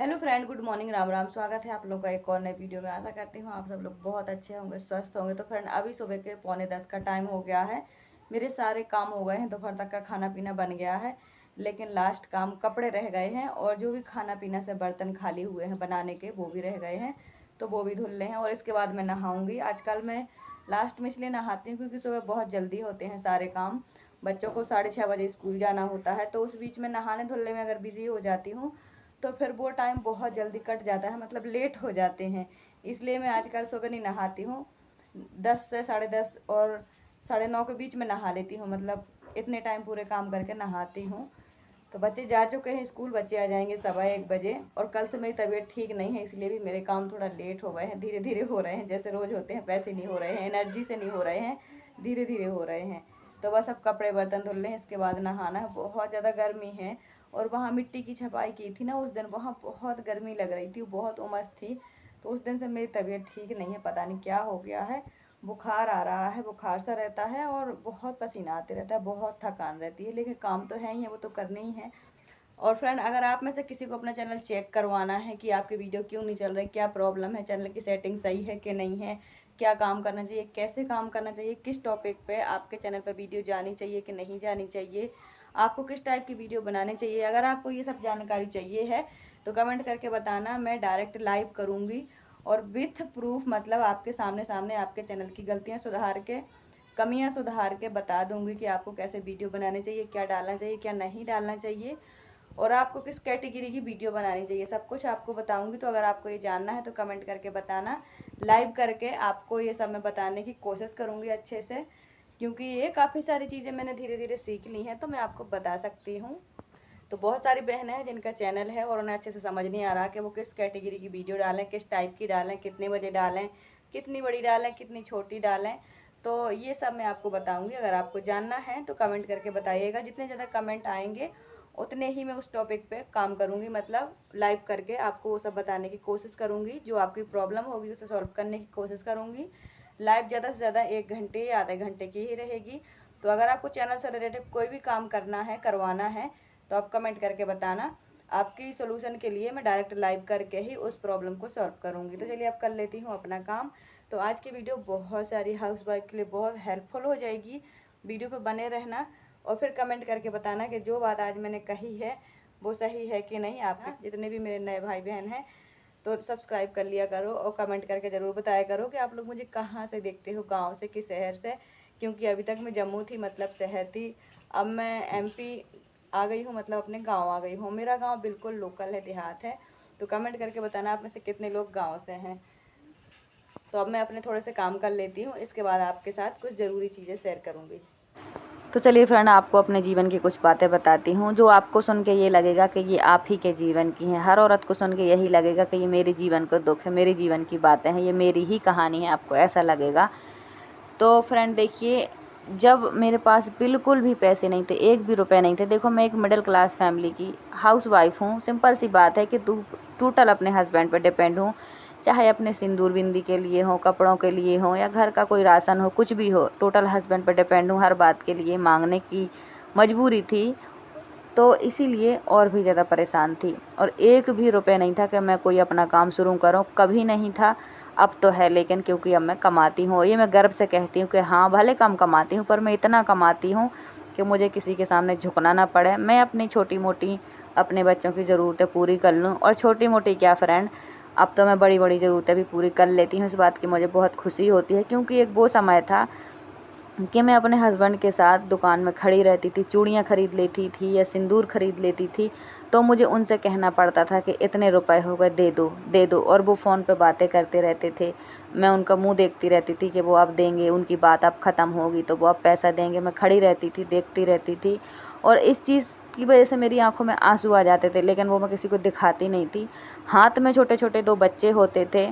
Hello friend, good morning, Ram Ram. स्वागत है आप लोगों का एक और नए वीडियो में। आशा करती हूँ आप सब लोग बहुत अच्छे होंगे, स्वस्थ होंगे। तो फ्रेंड, अभी सुबह के 9:45 का टाइम हो गया है। मेरे सारे काम हो गए हैं, दोपहर तक का खाना पीना बन गया है, लेकिन लास्ट काम कपड़े रह गए हैं और जो भी खाना पीना से बर्तन खाली हुए हैं बनाने के वो भी रह गए हैं, तो वो भी धुल रहे हैं। और इसके बाद मैं नहाऊंगी। आजकल मैं लास्ट में इसलिए नहाती हूँ क्योंकि सुबह बहुत जल्दी होते हैं सारे काम। बच्चों को 6:30 बजे स्कूल जाना होता है, तो उस बीच में नहाने धुलने में अगर बिजी हो जाती हूँ तो फिर वो टाइम बहुत जल्दी कट जाता है, मतलब लेट हो जाते हैं। इसलिए मैं आजकल सुबह नहीं नहाती हूँ। 10 से 10:30 और 9:30 के बीच में नहा लेती हूँ, मतलब इतने टाइम पूरे काम करके नहाती हूँ। तो बच्चे जा चुके हैं स्कूल, बच्चे आ जाएंगे 1:15 बजे। और कल से मेरी तबीयत ठीक नहीं है, इसलिए भी मेरे काम थोड़ा लेट हो गए हैं, धीरे धीरे हो रहे हैं। जैसे रोज़ होते हैं वैसे नहीं हो रहे हैं, एनर्जी से नहीं हो रहे हैं, धीरे धीरे हो रहे हैं। तो बस अब कपड़े बर्तन धुल रहे हैं, इसके बाद नहाना है। बहुत ज़्यादा गर्मी है। और वहाँ मिट्टी की छपाई की थी ना उस दिन, वहाँ बहुत गर्मी लग रही थी, बहुत उमस थी। तो उस दिन से मेरी तबीयत ठीक नहीं है, पता नहीं क्या हो गया है। बुखार आ रहा है, बुखार सा रहता है और बहुत पसीना आते रहता है, बहुत थकान रहती है। लेकिन काम तो है ही है, वो तो करने ही है। और फ्रेंड, अगर आप में से किसी को अपना चैनल चेक करवाना है कि आपके वीडियो क्यों नहीं चल रहे, क्या प्रॉब्लम है, चैनल की सेटिंग सही है कि नहीं है, क्या काम करना चाहिए, कैसे काम करना चाहिए, किस टॉपिक पे आपके चैनल पर वीडियो जानी चाहिए कि नहीं जानी चाहिए, आपको किस टाइप की वीडियो बनानी चाहिए, अगर आपको ये सब जानकारी चाहिए है तो कमेंट करके बताना। मैं डायरेक्ट लाइव करूँगी और विथ प्रूफ, मतलब आपके सामने सामने आपके चैनल की गलतियाँ सुधार के, कमियाँ सुधार के बता दूँगी कि आपको कैसे वीडियो बनाने चाहिए, क्या डालना चाहिए, क्या नहीं डालना चाहिए, और आपको किस कैटेगरी की वीडियो बनानी चाहिए, सब कुछ आपको बताऊंगी। तो अगर आपको ये जानना है तो कमेंट करके बताना। लाइव करके आपको ये सब मैं बताने की कोशिश करूंगी अच्छे से, क्योंकि ये काफ़ी सारी चीज़ें मैंने धीरे धीरे सीख ली हैं, तो मैं आपको बता सकती हूँ। तो बहुत सारी बहनें हैं जिनका चैनल है और उन्हें अच्छे से समझ नहीं आ रहा कि वो किस कैटेगरी की वीडियो डालें, किस टाइप की डालें, कितने बजे डालें, कितनी बड़ी डालें, कितनी छोटी डालें। तो ये सब मैं आपको बताऊंगी। अगर आपको जानना है तो कमेंट करके बताइएगा। जितने ज़्यादा कमेंट आएंगे उतने ही मैं उस टॉपिक पे काम करूँगी, मतलब लाइव करके आपको वो सब बताने की कोशिश करूँगी। जो आपकी प्रॉब्लम होगी उसे सॉल्व करने की कोशिश करूँगी। लाइव ज़्यादा से ज़्यादा 1 घंटे या आधे घंटे की ही रहेगी। तो अगर आपको चैनल से रिलेटेड कोई भी काम करना है, करवाना है, तो आप कमेंट करके बताना। आपकी सोल्यूशन के लिए मैं डायरेक्ट लाइव करके ही उस प्रॉब्लम को सॉल्व करूँगी। तो चलिए अब कर लेती हूँ अपना काम। तो आज की वीडियो बहुत सारी हाउसवाइफ के लिए बहुत हेल्पफुल हो जाएगी। वीडियो पे बने रहना और फिर कमेंट करके बताना कि जो बात आज मैंने कही है वो सही है कि नहीं। आपके जितने भी मेरे नए भाई बहन हैं तो सब्सक्राइब कर लिया करो और कमेंट करके ज़रूर बताया करो कि आप लोग मुझे कहाँ से देखते हो, गांव से कि शहर से। क्योंकि अभी तक मैं जम्मू थी, मतलब शहर थी। अब मैं एमपी आ गई हूँ, मतलब अपने गांव आ गई हूँ। मेरा गांव बिल्कुल लोकल है, देहात है। तो कमेंट करके बताना आप में से कितने लोग गाँव से हैं। तो अब मैं अपने थोड़े से काम कर लेती हूँ, इसके बाद आपके साथ कुछ ज़रूरी चीज़ें शेयर करूँगी। तो चलिए फ्रेंड, आपको अपने जीवन की कुछ बातें बताती हूँ जो आपको सुन के ये लगेगा कि ये आप ही के जीवन की हैं। हर औरत को सुन के यही लगेगा कि ये मेरे जीवन को दुख है, मेरे जीवन की बातें हैं, ये मेरी ही कहानी है, आपको ऐसा लगेगा। तो फ्रेंड देखिए, जब मेरे पास बिल्कुल भी पैसे नहीं थे, एक भी रुपए नहीं थे। देखो, मैं एक मिडिल क्लास फैमिली की हाउस वाइफ हूँ। सिंपल सी बात है कि टोटल अपने हस्बैंड पर डिपेंड हूँ। चाहे अपने सिंदूर बिंदी के लिए हो, कपड़ों के लिए हो, या घर का कोई राशन हो, कुछ भी हो, टोटल हस्बैंड पर डिपेंड हूँ। हर बात के लिए मांगने की मजबूरी थी, तो इसीलिए और भी ज़्यादा परेशान थी। और एक भी रुपए नहीं था कि मैं कोई अपना काम शुरू करूँ, कभी नहीं था। अब तो है, लेकिन क्योंकि अब मैं कमाती हूँ, ये मैं गर्व से कहती हूँ कि हाँ, भले कम कमाती हूँ पर मैं इतना कमाती हूँ कि मुझे किसी के सामने झुकना ना पड़े। मैं अपनी छोटी मोटी अपने बच्चों की ज़रूरतें पूरी कर लूँ, और छोटी मोटी क्या फ्रेंड, अब तो मैं बड़ी बड़ी ज़रूरतें भी पूरी कर लेती हूँ। इस बात की मुझे बहुत खुशी होती है, क्योंकि एक वो समय था कि मैं अपने हस्बैंड के साथ दुकान में खड़ी रहती थी, चूड़ियाँ खरीद लेती थी या सिंदूर खरीद लेती थी, तो मुझे उनसे कहना पड़ता था कि इतने रुपए हो गए, दे दो दे दो। और वो फ़ोन पे बातें करते रहते थे, मैं उनका मुंह देखती रहती थी कि वो अब देंगे, उनकी बात अब ख़त्म होगी तो वो अब पैसा देंगे। मैं खड़ी रहती थी, देखती रहती थी, और इस चीज़ की वजह से मेरी आंखों में आंसू आ जाते थे, लेकिन वो मैं किसी को दिखाती नहीं थी। हाथ में छोटे छोटे 2 बच्चे होते थे,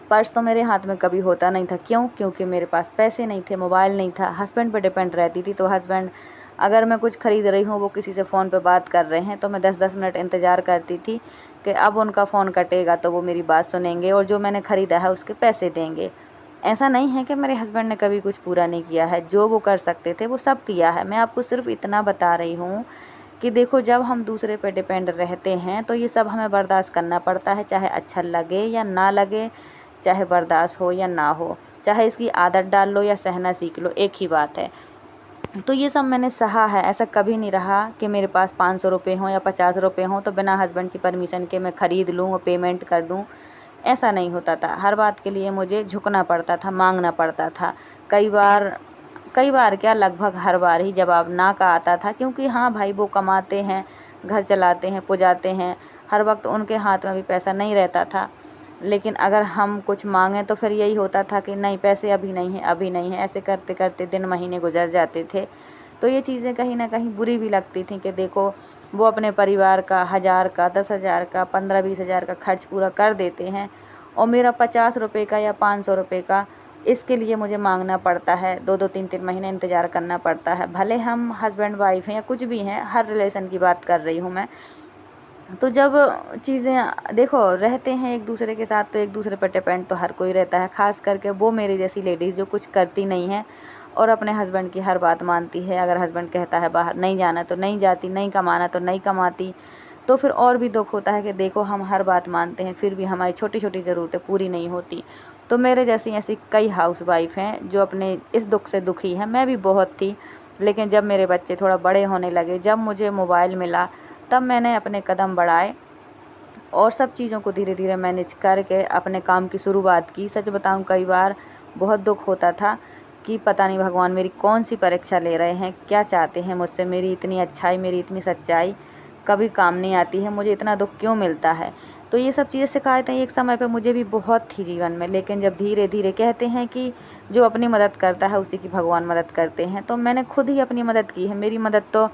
पर्स तो मेरे हाथ में कभी होता नहीं था। क्यों? क्योंकि मेरे पास पैसे नहीं थे, मोबाइल नहीं था, हस्बैंड पे डिपेंड रहती थी। तो हस्बैंड, अगर मैं कुछ ख़रीद रही हूँ, वो किसी से फ़ोन पे बात कर रहे हैं, तो मैं 10-10 मिनट इंतज़ार करती थी कि अब उनका फ़ोन कटेगा तो वो मेरी बात सुनेंगे और जो मैंने ख़रीदा है उसके पैसे देंगे। ऐसा नहीं है कि मेरे हस्बैंड ने कभी कुछ पूरा नहीं किया है, जो वो कर सकते थे वो सब किया है। मैं आपको सिर्फ इतना बता रही हूँ कि देखो जब हम दूसरे पे डिपेंड रहते हैं तो ये सब हमें बर्दाश्त करना पड़ता है, चाहे अच्छा लगे या ना लगे, चाहे बर्दाश्त हो या ना हो, चाहे इसकी आदत डाल लो या सहना सीख लो, एक ही बात है। तो ये सब मैंने सहा है। ऐसा कभी नहीं रहा कि मेरे पास 500 रुपये हों या 50 रुपये हों तो बिना हस्बैंड की परमिशन के मैं ख़रीद लूँ और पेमेंट कर दूँ, ऐसा नहीं होता था। हर बात के लिए मुझे झुकना पड़ता था, मांगना पड़ता था। कई बार क्या, लगभग हर बार ही जवाब ना का आता था, क्योंकि हाँ भाई वो कमाते हैं, घर चलाते हैं, पुजाते हैं, हर वक्त उनके हाथ में भी पैसा नहीं रहता था। लेकिन अगर हम कुछ मांगें तो फिर यही होता था कि नहीं, पैसे अभी नहीं है, अभी नहीं है। ऐसे करते करते दिन महीने गुजर जाते थे। तो ये चीज़ें कहीं ना कहीं बुरी भी लगती थी कि देखो वो अपने परिवार का 1000 का, 10,000 का, 15-20 हज़ार का खर्च पूरा कर देते हैं और मेरा 50 रुपये का या 500 रुपये का इसके लिए मुझे मांगना पड़ता है, 2-2 3-3 महीने इंतज़ार करना पड़ता है। भले हम हस्बैंड वाइफ हैं या कुछ भी हैं, हर रिलेशन की बात कर रही हूँ मैं। तो जब चीज़ें देखो रहते हैं एक दूसरे के साथ तो एक दूसरे पर डिपेंड तो हर कोई रहता है, ख़ास करके वो मेरी जैसी लेडीज़ जो कुछ करती नहीं है और अपने हस्बैंड की हर बात मानती है। अगर हस्बैंड कहता है बाहर नहीं जाना तो नहीं जाती, नहीं कमाना तो नहीं कमाती। तो फिर और भी दुख होता है कि देखो हम हर बात मानते हैं फिर भी हमारी छोटी छोटी ज़रूरतें पूरी नहीं होती। तो मेरे जैसी ऐसी कई हाउस वाइफ हैं जो अपने इस दुख से दुखी हैं। मैं भी बहुत थी, लेकिन जब मेरे बच्चे थोड़ा बड़े होने लगे, जब मुझे मोबाइल मिला, तब मैंने अपने कदम बढ़ाए और सब चीज़ों को धीरे धीरे मैनेज करके अपने काम की शुरुआत की। सच बताऊं, कई बार बहुत दुख होता था कि पता नहीं भगवान मेरी कौन सी परीक्षा ले रहे हैं, क्या चाहते हैं मुझसे, मेरी इतनी अच्छाई, मेरी इतनी सच्चाई कभी काम नहीं आती है, मुझे इतना दुख क्यों मिलता है। तो ये सब चीज़ें शिकायतें एक समय पे मुझे भी बहुत थी जीवन में, लेकिन जब धीरे धीरे कहते हैं कि जो अपनी मदद करता है उसी की भगवान मदद करते हैं, तो मैंने खुद ही अपनी मदद की है। मेरी मदद तो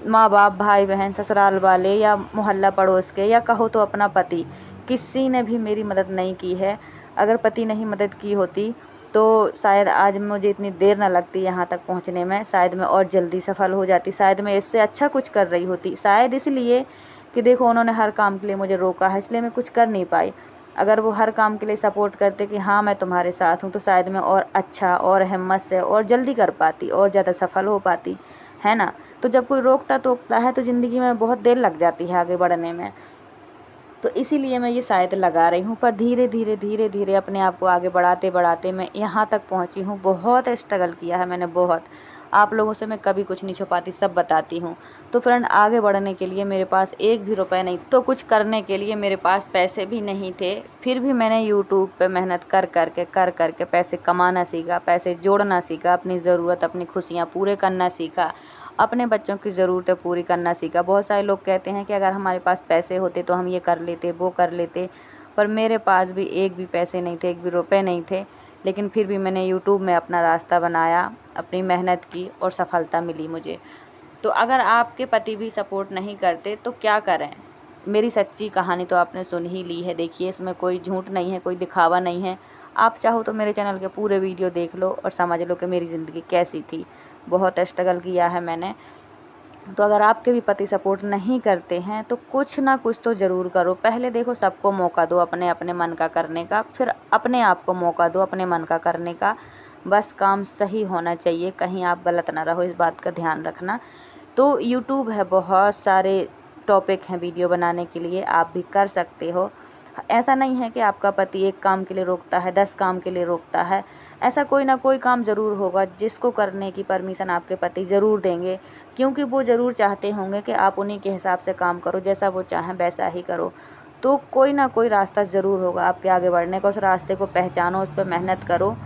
माँ बाप, भाई बहन, ससुराल वाले या मोहल्ला पड़ोस के या कहो तो अपना पति, किसी ने भी मेरी मदद नहीं की है। अगर पति ने ही मदद की होती तो शायद आज मुझे इतनी देर ना लगती यहाँ तक पहुँचने में, शायद मैं और जल्दी सफल हो जाती, शायद मैं इससे अच्छा कुछ कर रही होती। शायद इसलिए कि देखो उन्होंने हर काम के लिए मुझे रोका है, इसलिए मैं कुछ कर नहीं पाई। अगर वो हर काम के लिए सपोर्ट करते कि हाँ मैं तुम्हारे साथ हूँ, तो शायद मैं और अच्छा और हिम्मत से और जल्दी कर पाती और ज़्यादा सफल हो पाती, है ना। तो जब कोई रोकता टोकता है तो ज़िंदगी में बहुत देर लग जाती है आगे बढ़ने में। तो इसीलिए मैं ये शायद लगा रही हूँ, पर धीरे धीरे अपने आप को आगे बढ़ाते बढ़ाते मैं यहाँ तक पहुँची हूँ। बहुत स्ट्रगल किया है मैंने, बहुत। आप लोगों से मैं कभी कुछ नहीं छुपाती, सब बताती हूँ। तो फ्रेंड, आगे बढ़ने के लिए मेरे पास एक भी रुपए नहीं, तो कुछ करने के लिए मेरे पास पैसे भी नहीं थे। फिर भी मैंने यूट्यूब पे मेहनत कर करके पैसे कमाना सीखा, पैसे जोड़ना सीखा, अपनी ज़रूरत, अपनी खुशियाँ पूरे करना सीखा, अपने बच्चों की ज़रूरतें पूरी करना सीखा। बहुत सारे लोग कहते हैं कि अगर हमारे पास पैसे होते तो हम ये कर लेते, वो कर लेते, पर मेरे पास भी एक भी पैसे नहीं थे, एक भी रुपए नहीं थे। लेकिन फिर भी मैंने यूट्यूब में अपना रास्ता बनाया, अपनी मेहनत की और सफलता मिली मुझे। तो अगर आपके पति भी सपोर्ट नहीं करते तो क्या करें? मेरी सच्ची कहानी तो आपने सुन ही ली है। देखिए, इसमें कोई झूठ नहीं है, कोई दिखावा नहीं है। आप चाहो तो मेरे चैनल के पूरे वीडियो देख लो और समझ लो कि मेरी ज़िंदगी कैसी थी। बहुत स्ट्रगल किया है मैंने। तो अगर आपके भी पति सपोर्ट नहीं करते हैं तो कुछ ना कुछ तो ज़रूर करो। पहले देखो, सबको मौका दो अपने अपने मन का करने का, फिर अपने आप को मौका दो अपने मन का करने का। बस काम सही होना चाहिए, कहीं आप गलत ना रहो, इस बात का ध्यान रखना। तो यूट्यूब है, बहुत सारे टॉपिक हैं वीडियो बनाने के लिए, आप भी कर सकते हो। ऐसा नहीं है कि आपका पति एक काम के लिए रोकता है, 10 काम के लिए रोकता है। ऐसा कोई ना कोई काम ज़रूर होगा जिसको करने की परमिशन आपके पति ज़रूर देंगे, क्योंकि वो ज़रूर चाहते होंगे कि आप उन्हीं के हिसाब से काम करो, जैसा वो चाहें वैसा ही करो। तो कोई ना कोई रास्ता ज़रूर होगा आपके आगे बढ़ने का। उस रास्ते को पहचानो, उस पर मेहनत करो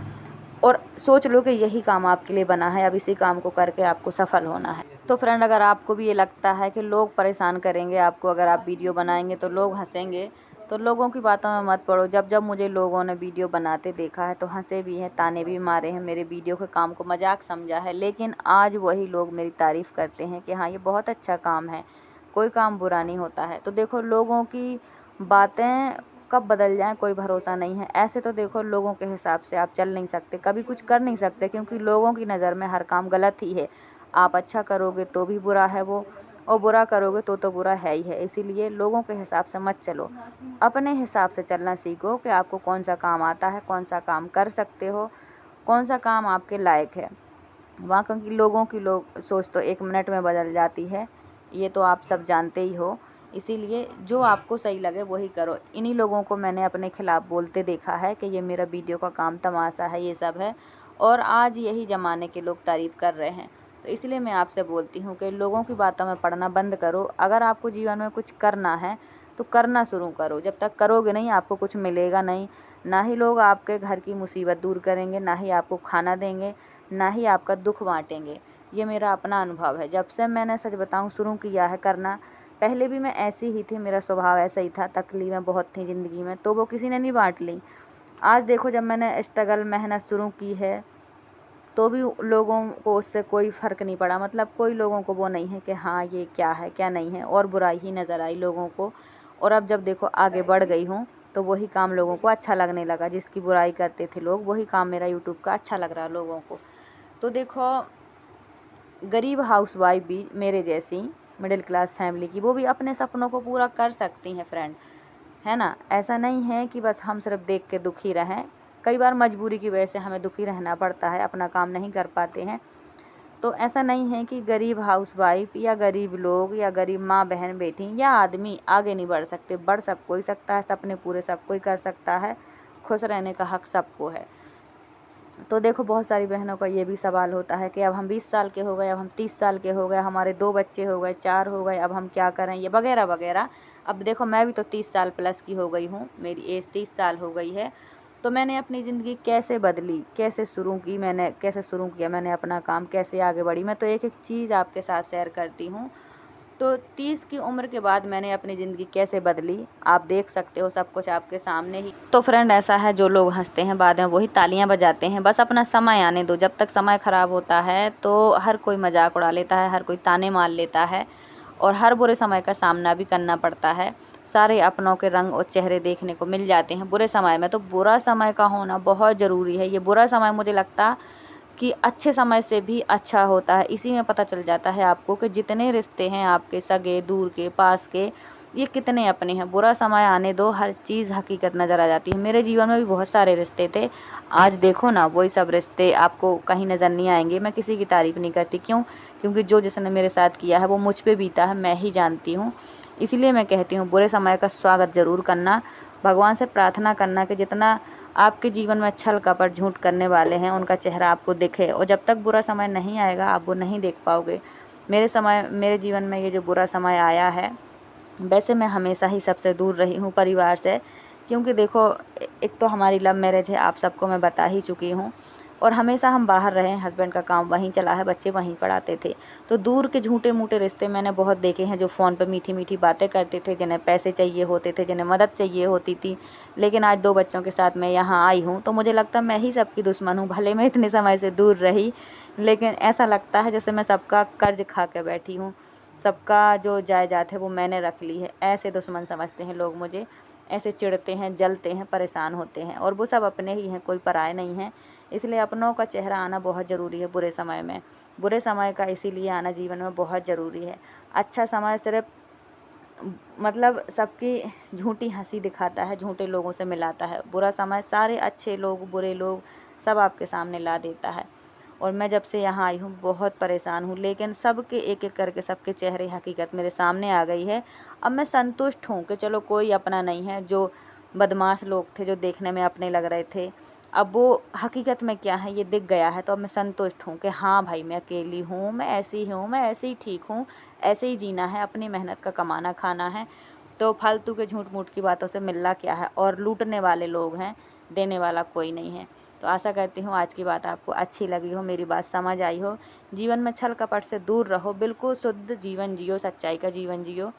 और सोच लो कि यही काम आपके लिए बना है, अब इसी काम को करके आपको सफल होना है। तो फ्रेंड, अगर आपको भी ये लगता है कि लोग परेशान करेंगे आपको, अगर आप वीडियो बनाएंगे तो लोग हंसेंगे, तो लोगों की बातों में मत पड़ो। जब जब मुझे लोगों ने वीडियो बनाते देखा है तो हंसे भी हैं, ताने भी मारे हैं, मेरे वीडियो के काम को मजाक समझा है, लेकिन आज वही लोग मेरी तारीफ़ करते हैं कि हाँ ये बहुत अच्छा काम है, कोई काम बुरा नहीं होता है। तो देखो, लोगों की बातें कब बदल जाएं कोई भरोसा नहीं है। ऐसे तो देखो, लोगों के हिसाब से आप चल नहीं सकते, कभी कुछ कर नहीं सकते, क्योंकि लोगों की नज़र में हर काम गलत ही है। आप अच्छा करोगे तो भी बुरा है वो, और बुरा करोगे तो बुरा है ही है। इसीलिए लोगों के हिसाब से मत चलो, अपने हिसाब से चलना सीखो कि आपको कौन सा काम आता है, कौन सा काम कर सकते हो, कौन सा काम आपके लायक है। वहाँ की लोगों की सोच तो 1 मिनट में बदल जाती है। ये तो आप सब जानते ही हो। इसीलिए जो आपको सही लगे वही करो। इन्हीं लोगों को मैंने अपने खिलाफ़ बोलते देखा है कि ये मेरा वीडियो का काम तमाशा है, ये सब है, और आज यही ज़माने के लोग तारीफ़ कर रहे हैं। तो इसलिए मैं आपसे बोलती हूँ कि लोगों की बातों में पड़ना बंद करो। अगर आपको जीवन में कुछ करना है तो करना शुरू करो। जब तक करोगे नहीं आपको कुछ मिलेगा नहीं। ना ही लोग आपके घर की मुसीबत दूर करेंगे, ना ही आपको खाना देंगे, ना ही आपका दुख बाँटेंगे। ये मेरा अपना अनुभव है। जब से मैंने सच बताऊँ शुरू किया है करना, पहले भी मैं ऐसी ही थी, मेरा स्वभाव ऐसा ही था, तकलीफ़ें बहुत थी ज़िंदगी में, तो वो किसी ने नहीं बाँट ली। आज देखो जब मैंने स्ट्रगल मेहनत शुरू की है, तो भी लोगों को उससे कोई फ़र्क नहीं पड़ा। मतलब कोई लोगों को वो नहीं है कि हाँ ये क्या है क्या नहीं है, और बुराई ही नज़र आई लोगों को। और अब जब देखो आगे बढ़ गई हूँ तो वही काम लोगों को अच्छा लगने लगा। जिसकी बुराई करते थे लोग, वही काम मेरा यूट्यूब का अच्छा लग रहा है लोगों को। तो देखो गरीब हाउसवाइफ भी मेरे जैसी मिडिल क्लास फैमिली की, वो भी अपने सपनों को पूरा कर सकती हैं फ्रेंड, है ना। ऐसा नहीं है कि बस हम सिर्फ देख के दुखी रहें। कई बार मजबूरी की वजह से हमें दुखी रहना पड़ता है, अपना काम नहीं कर पाते हैं। तो ऐसा नहीं है कि गरीब हाउसवाइफ या गरीब लोग या गरीब माँ बहन बेटी या आदमी आगे नहीं बढ़ सकते। बढ़ सब कोई सकता है, सपने पूरे सब कोई कर सकता है। खुश रहने का हक सबको है। तो देखो बहुत सारी बहनों का ये भी सवाल होता है कि अब हम 20 साल के हो गए, अब हम 30 साल के हो गए, हमारे 2 बच्चे हो गए, 4 हो गए, अब हम क्या करें, ये वगैरह वगैरह। अब देखो मैं भी तो 30 साल प्लस की हो गई हूँ, मेरी एज 30 साल हो गई है। तो मैंने अपनी ज़िंदगी कैसे बदली, कैसे शुरू की, मैंने कैसे शुरू किया, मैंने अपना काम कैसे आगे बढ़ी, मैं तो एक एक चीज़ आपके साथ शेयर करती हूँ। तो 30 की उम्र के बाद मैंने अपनी ज़िंदगी कैसे बदली, आप देख सकते हो, सब कुछ आपके सामने ही। तो फ्रेंड ऐसा है, जो लोग हंसते हैं बाद में वही तालियां बजाते हैं। बस अपना समय आने दो। जब तक समय ख़राब होता है तो हर कोई मजाक उड़ा लेता है, हर कोई ताने मार लेता है, और हर बुरे समय का सामना भी करना पड़ता है। सारे अपनों के रंग और चेहरे देखने को मिल जाते हैं बुरे समय में। तो बुरा समय का होना बहुत ज़रूरी है। ये बुरा समय मुझे लगता कि अच्छे समय से भी अच्छा होता है। इसी में पता चल जाता है आपको कि जितने रिश्ते हैं आपके, सगे, दूर के, पास के, ये कितने अपने हैं। बुरा समय आने दो, हर चीज़ हकीकत नज़र आ जाती है। मेरे जीवन में भी बहुत सारे रिश्ते थे। आज देखो ना, वही सब रिश्ते आपको कहीं नज़र नहीं आएंगे। मैं किसी की तारीफ़ नहीं करती, क्यों? क्योंकि जो जिसने मेरे साथ किया है वो मुझ पे बीता है, मैं ही जानती हूँ। इसलिए मैं कहती हूँ बुरे समय का स्वागत ज़रूर करना। भगवान से प्रार्थना करना कि जितना आपके जीवन में छल कपट झूठ करने वाले हैं उनका चेहरा आपको दिखे, और जब तक बुरा समय नहीं आएगा आप वो नहीं देख पाओगे। मेरे जीवन में ये जो बुरा समय आया है, वैसे मैं हमेशा ही सबसे दूर रही हूँ परिवार से। क्योंकि देखो एक तो हमारी लव मैरिज है, आप सबको मैं बता ही चुकी हूँ, और हमेशा हम बाहर रहे। हस्बैंड का काम वहीं चला है, बच्चे वहीं पढ़ाते थे। तो दूर के झूठे मूठे रिश्ते मैंने बहुत देखे हैं, जो फ़ोन पर मीठी मीठी बातें करते थे, जिन्हें पैसे चाहिए होते थे, जिन्हें मदद चाहिए होती थी। लेकिन आज 2 बच्चों के साथ मैं यहाँ आई हूँ तो मुझे लगता है मैं ही सबकी दुश्मन हूँ। भले मैं इतने समय से दूर रही, लेकिन ऐसा लगता है जैसे मैं सबका कर्ज खा के बैठी हूँ। सबका जो जायदाद है वो मैंने रख ली है। ऐसे दुश्मन समझते हैं लोग मुझे, ऐसे चिढ़ते हैं, जलते हैं, परेशान होते हैं, और वो सब अपने ही हैं, कोई पराए नहीं हैं। इसलिए अपनों का चेहरा आना बहुत ज़रूरी है बुरे समय में। बुरे समय का इसीलिए आना जीवन में बहुत ज़रूरी है। अच्छा समय सिर्फ मतलब सबकी झूठी हंसी दिखाता है, झूठे लोगों से मिलाता है। बुरा समय सारे अच्छे लोग, बुरे लोग सब आपके सामने ला देता है। और मैं जब से यहाँ आई हूँ बहुत परेशान हूँ, लेकिन सबके एक एक करके सबके चेहरे हकीकत मेरे सामने आ गई है। अब मैं संतुष्ट हूँ कि चलो कोई अपना नहीं है। जो बदमाश लोग थे, जो देखने में अपने लग रहे थे, अब वो हकीकत में क्या है ये दिख गया है। तो अब मैं संतुष्ट हूँ कि हाँ भाई, मैं अकेली हूँ, मैं ऐसी हूँ, मैं ऐसे ही ठीक हूँ, ऐसे ही जीना है, अपनी मेहनत का कमाना खाना है। तो फालतू के झूठ मूठ की बातों से मिलना क्या है, और लूटने वाले लोग हैं, देने वाला कोई नहीं है। तो आशा करती हूँ आज की बात आपको अच्छी लगी हो, मेरी बात समझ आई हो। जीवन में छल कपट से दूर रहो, बिल्कुल शुद्ध जीवन जियो, सच्चाई का जीवन जियो।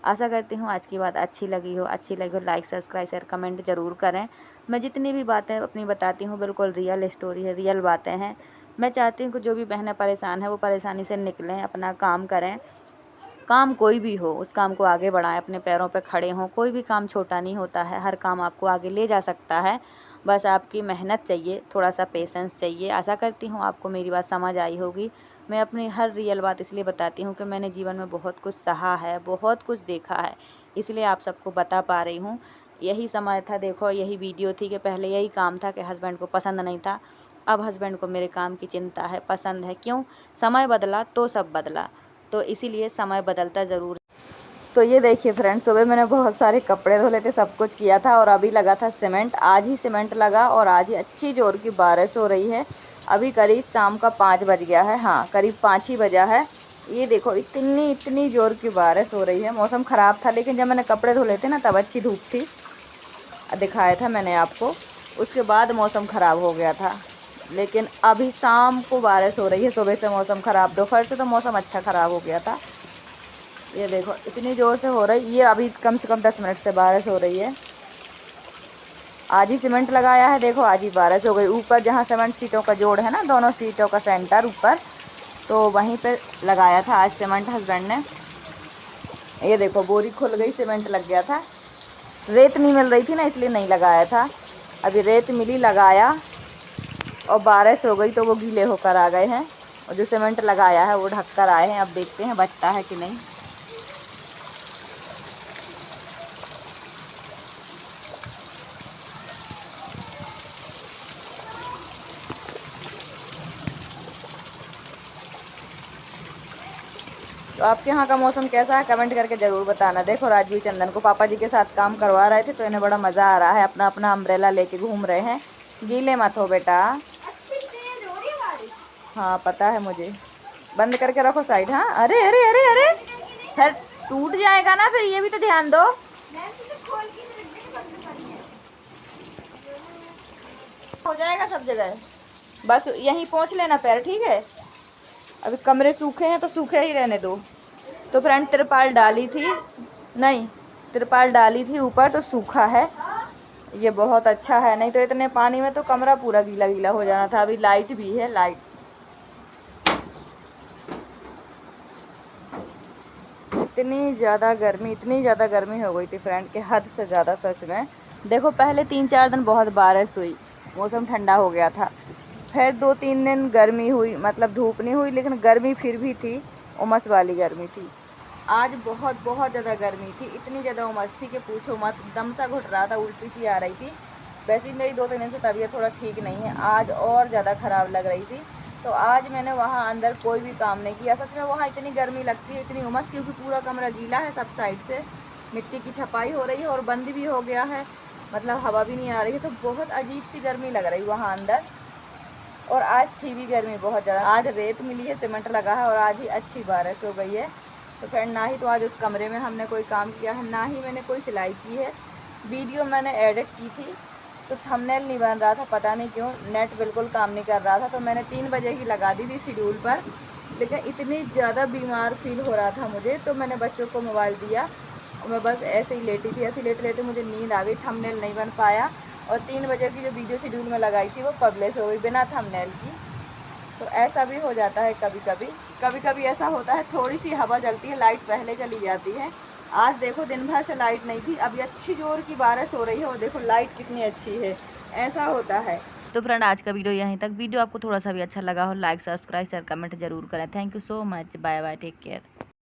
आशा करती हूँ आज की बात अच्छी लगी हो। लाइक सब्सक्राइब शेयर कमेंट ज़रूर करें। मैं जितनी भी बातें अपनी बताती हूँ बिल्कुल रियल स्टोरी है, रियल बातें हैं। मैं चाहती हूँ कि जो भी बहनें परेशान हैं वो परेशानी से निकलें, अपना काम करें। काम कोई भी हो उस काम को आगे बढ़ाएं, अपने पैरों पे खड़े हों। कोई भी काम छोटा नहीं होता है, हर काम आपको आगे ले जा सकता है। बस आपकी मेहनत चाहिए, थोड़ा सा पेशेंस चाहिए। आशा करती हूँ आपको मेरी बात समझ आई होगी। मैं अपनी हर रियल बात इसलिए बताती हूँ कि मैंने जीवन में बहुत कुछ सहा है, बहुत कुछ देखा है, इसलिए आप सबको बता पा रही हूँ। यही समय था, देखो यही वीडियो थी कि पहले यही काम था कि हस्बैंड को पसंद नहीं था, अब हस्बैंड को मेरे काम की चिंता है, पसंद है। क्यों? समय बदला तो सब बदला। तो इसीलिए समय बदलता ज़रूर। तो ये देखिए फ्रेंड्स, सुबह मैंने बहुत सारे कपड़े धो लेते, सब कुछ किया था और अभी लगा था सीमेंट। आज ही सीमेंट लगा और आज ही अच्छी जोर की बारिश हो रही है। अभी करीब शाम का 5 बज गया है, हाँ करीब 5 ही बजा है। ये देखो इतनी जोर की बारिश हो रही है। मौसम ख़राब था लेकिन जब मैंने कपड़े धो लेते ना तब अच्छी धूप थी, दिखाया था मैंने आपको। उसके बाद मौसम ख़राब हो गया था, लेकिन अभी शाम को बारिश हो रही है। सुबह से मौसम ख़राब, दोपहर से तो मौसम अच्छा ख़राब हो गया था। ये देखो इतनी ज़ोर से हो रही, ये अभी कम से कम 10 मिनट से बारिश हो रही है। आज ही सीमेंट लगाया है, देखो आज ही बारिश हो गई। ऊपर जहाँ सीमेंट सीटों का जोड़ है ना, दोनों सीटों का सेंटर ऊपर, तो वहीं पे लगाया था आज सीमेंट हस्बैंड ने। ये देखो बोरी खुल गई, सीमेंट लग गया था। रेत नहीं मिल रही थी ना, इसलिए नहीं लगाया था। अभी रेत मिली, लगाया और बारिश हो गई तो वो गीले होकर आ गए हैं। और जो सीमेंट लगाया है वो ढक कर आए हैं। अब देखते हैं बचता है कि नहीं। तो आपके यहाँ का मौसम कैसा है कमेंट करके ज़रूर बताना। देखो राजवीर चंदन को पापा जी के साथ काम करवा रहे थे तो इन्हें बड़ा मज़ा आ रहा है, अपना अपना अम्ब्रेला लेके घूम रहे हैं। गीले मत हो बेटा। हाँ पता है मुझे, बंद करके रखो साइड। हाँ अरे अरे अरे अरे, फिर टूट जाएगा ना, फिर ये भी तो ध्यान दो। हो जाएगा सब जगह, बस यहीं पहुँच लेना पैर, ठीक है। अभी कमरे सूखे हैं तो सूखे ही रहने दो। तो फ्रेंड तिरपाल डाली थी, नहीं तिरपाल डाली थी ऊपर तो सूखा है, ये बहुत अच्छा है। नहीं तो इतने पानी में तो कमरा पूरा गीला गीला हो जाना था। अभी लाइट भी है, लाइट इतनी ज़्यादा गर्मी हो गई थी फ्रेंड के हद से ज़्यादा सच में। देखो पहले 3-4 दिन बहुत बारिश हुई, मौसम ठंडा हो गया था। फिर 2-3 दिन गर्मी हुई, मतलब धूप नहीं हुई लेकिन गर्मी फिर भी थी, उमस वाली गर्मी थी। आज बहुत ज़्यादा गर्मी थी, इतनी ज़्यादा उमस थी कि पूछो मत। दम सा घुट रहा था, उल्टी सी आ रही थी। वैसे ही मेरी 2-3 दिन से तबीयत थोड़ा ठीक नहीं है, आज और ज़्यादा ख़राब लग रही थी। तो आज मैंने वहाँ अंदर कोई भी काम नहीं किया। सच में वहाँ इतनी गर्मी लगती है, इतनी उमस, क्योंकि पूरा कमरा गीला है सब साइड से। मिट्टी की छपाई हो रही है और बंद भी हो गया है, मतलब हवा भी नहीं आ रही है। तो बहुत अजीब सी गर्मी लग रही वहाँ अंदर। और आज थी भी गर्मी बहुत ज़्यादा। आज रेत मिली है, सीमेंट लगा है और आज ही अच्छी बारिश हो गई है। तो फ्रेंड ना ही तो आज उस कमरे में हमने कोई काम किया है, ना ही मैंने कोई सिलाई की है। वीडियो मैंने एडिट की थी तो थंबनेल नहीं बन रहा था, पता नहीं क्यों, नेट बिल्कुल काम नहीं कर रहा था। तो मैंने 3 बजे की लगा दी थी शेड्यूल पर, लेकिन इतनी ज़्यादा बीमार फील हो रहा था मुझे तो मैंने बच्चों को मोबाइल दिया और मैं बस ऐसे ही लेटी थी। ऐसे लेटे लेटे मुझे नींद आ गई, थंबनेल नहीं बन पाया और 3 बजे की जो वीडियो शेड्यूल में लगाई थी वो पब्लिश हो गई बिना थंबनेल की। तो ऐसा भी हो जाता है कभी कभी ऐसा होता है। थोड़ी सी हवा चलती है, लाइट पहले चली जाती है। आज देखो दिन भर से लाइट नहीं थी, अभी अच्छी जोर की बारिश हो रही है और देखो लाइट कितनी अच्छी है। ऐसा होता है। तो फ्रेंड आज का वीडियो यहीं तक। वीडियो आपको थोड़ा सा भी अच्छा लगा हो, लाइक सब्सक्राइब शेयर कमेंट जरूर करें। Thank you so much, bye bye, take care.